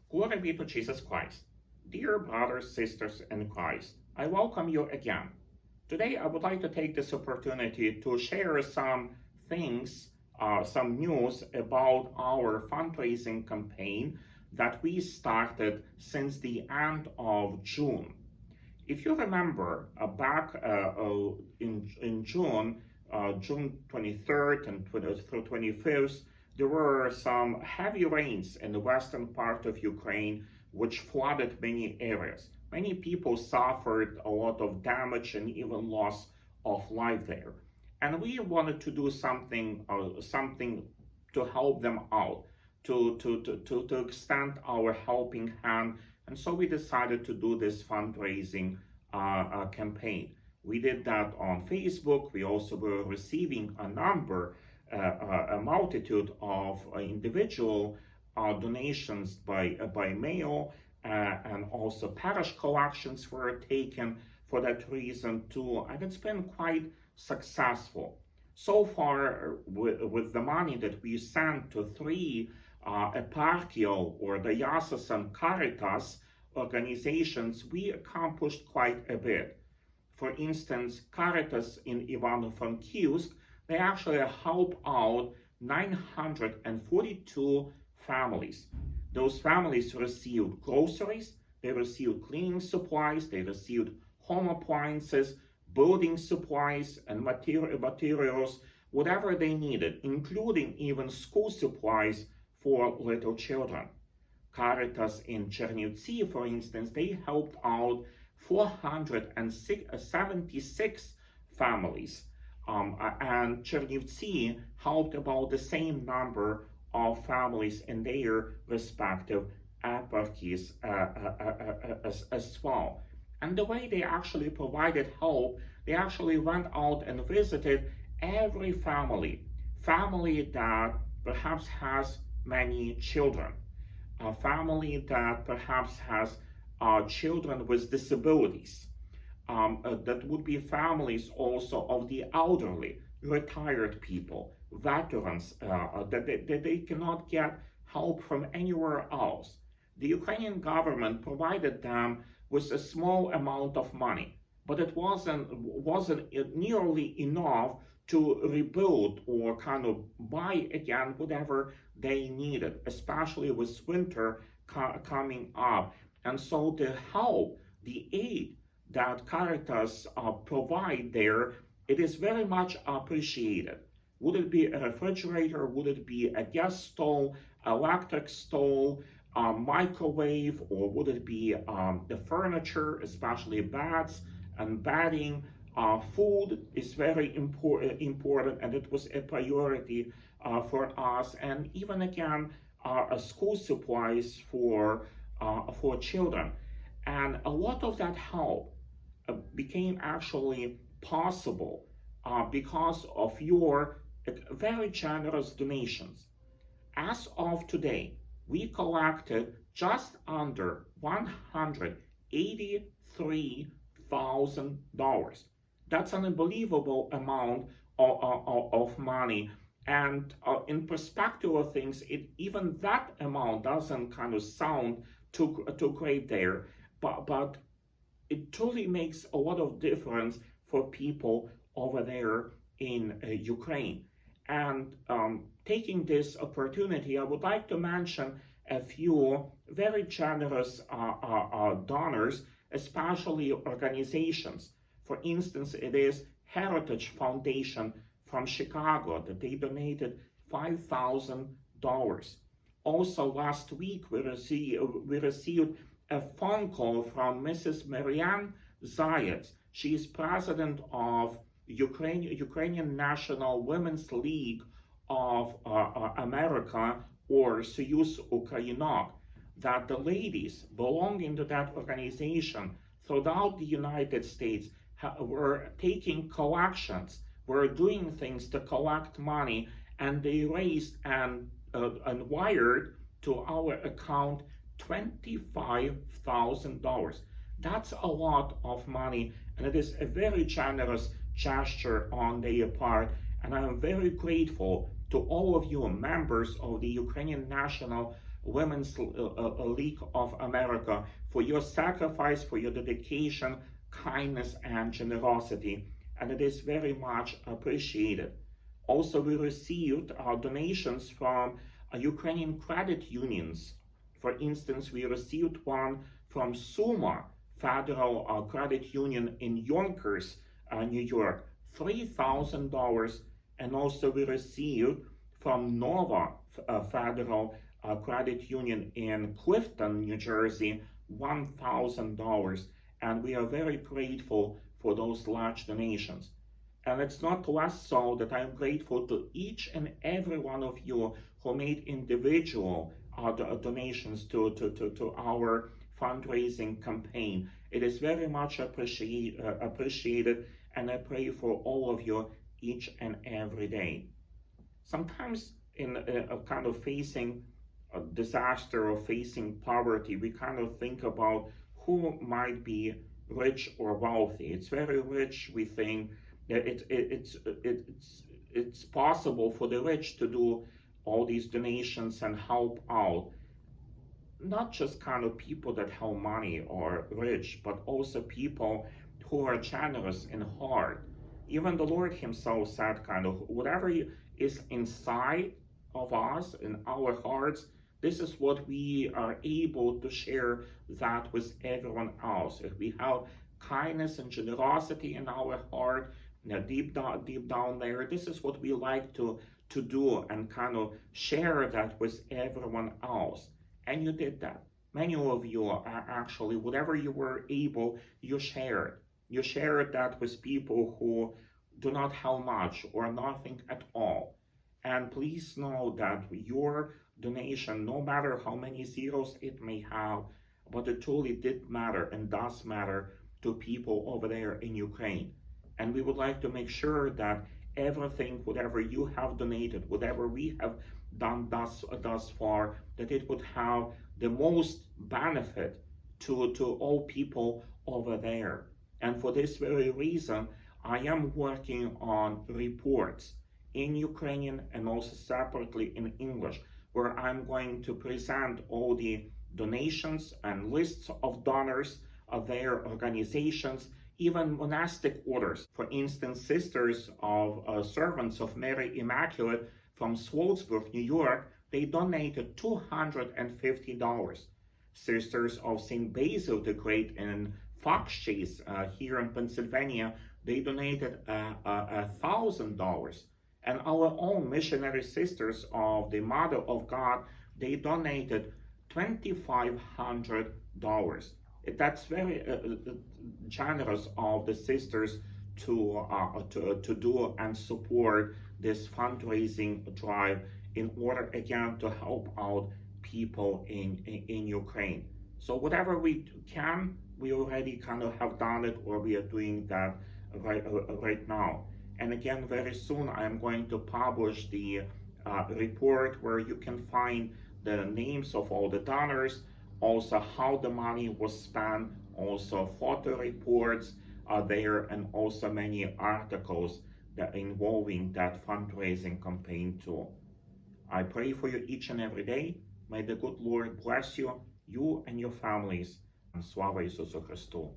Glory be to Jesus Christ. Dear brothers, sisters in Christ, I welcome you again. Today I would like to take this opportunity to share some things, some news about our fundraising campaign that we started since the end of June. If you remember, back in June, June 23rd and through 25th, there were some heavy rains in the western part of Ukraine, which flooded many areas. Many people suffered a lot of damage and even loss of life there. And we wanted to do something to help them out, to extend our helping hand. And so we decided to do this fundraising campaign. We did that on Facebook. We also were receiving a multitude of individual donations by mail, and also parish collections were taken for that reason too, and it's been quite successful. So far, with the money that we sent to three eparchial or diocesan Caritas organizations, we accomplished quite a bit. For instance, Caritas in Ivano-Frankivsk, they actually help out 942 families. Those families received groceries, they received cleaning supplies, they received home appliances, building supplies, and materials, whatever they needed, including even school supplies for little children. Caritas in Chernivtsi, for instance, they helped out 476 families. And Chernivtsi helped about the same number of families in their respective eparchies as well. And the way they actually provided help, they actually went out and visited every family that perhaps has many children, a family that perhaps has children with disabilities. That would be families also of the elderly, retired people, veterans, that they cannot get help from anywhere else. The Ukrainian government provided them with a small amount of money, but it wasn't nearly enough to rebuild or kind of buy again whatever they needed, especially with winter coming up. And so the help, the aid that Caritas provide there, it is very much appreciated. Would it be a refrigerator? Would it be a gas stove, electric stove, microwave, or would it be the furniture, especially beds and bedding? Food is very important, and it was a priority for us. And even again, school supplies for children. And a lot of that help became actually possible because of your very generous donations. As of today, we collected just under $183,000. That's an unbelievable amount of money. And in perspective of things, even that amount doesn't kind of sound too great there, but it truly makes a lot of difference for people over there in Ukraine. And taking this opportunity, I would like to mention a few very generous donors, especially organizations. For instance, it is Heritage Foundation from Chicago that they donated $5,000. Also, last week we received a phone call from Mrs. Marianne Zayats. She is president of Ukrainian National Women's League of America, or Soyuz Ukrainok, that the ladies belonging to that organization throughout the United States were taking collections, were doing things to collect money, and they raised and wired to our account $25,000. That's a lot of money, and it is a very generous gesture on their part. And I am very grateful to all of you members of the Ukrainian National Women's League of America, for your sacrifice, for your dedication, kindness, and generosity, and it is very much appreciated. Also, we received donations from Ukrainian credit unions. For instance, we received one from Suma Federal Credit Union in Yonkers, New York, $3,000, and also we received from Nova Federal Credit Union in Clifton, New Jersey, $1,000, and we are very grateful for those large donations. And it's not less so that I am grateful to each and every one of you who made individual donations to our fundraising campaign. It is very much appreciated, and I pray for all of you each and every day. Sometimes in a kind of facing a disaster or facing poverty, we kind of think about who might be rich or wealthy. It's very rich, we think, it's possible for the rich to do all these donations and help out. Not just kind of people that have money or rich, but also people who are generous in heart. Even the Lord Himself said, kind of, whatever is inside of us, in our hearts, this is what we are able to share that with everyone else. If we have kindness and generosity in our heart, deep down there, this is what we like to do and kind of share that with everyone else. And you did that. Many of you are actually, whatever you were able, you shared. You shared that with people who do not have much or nothing at all. And please know that your donation, no matter how many zeros it may have, but it truly did matter and does matter to people over there in Ukraine. And we would like to make sure that everything, whatever you have donated, whatever we have done thus far, that it would have the most benefit to all people over there. And for this very reason, I am working on reports in Ukrainian and also separately in English, where I'm going to present all the donations and lists of donors of their organizations, even monastic orders. For instance, Sisters of Servants of Mary Immaculate from Sloatsburg, New York, they donated $250. Sisters of St. Basil the Great in Fox Chase here in Pennsylvania, they donated $1,000. And our own missionary sisters of the Mother of God, they donated $2,500. That's very generous of the sisters to do and support this fundraising drive in order again to help out people in Ukraine. So whatever we can, we already kind of have done it, or we are doing that right now. And again, very soon I am going to publish the report where you can find the names of all the donors, also how the money was spent, also photo reports are there, and also many articles that involving that fundraising campaign too. I pray for you each and every day. May the good Lord bless you, you and your families. And Slava Ісусу Христу!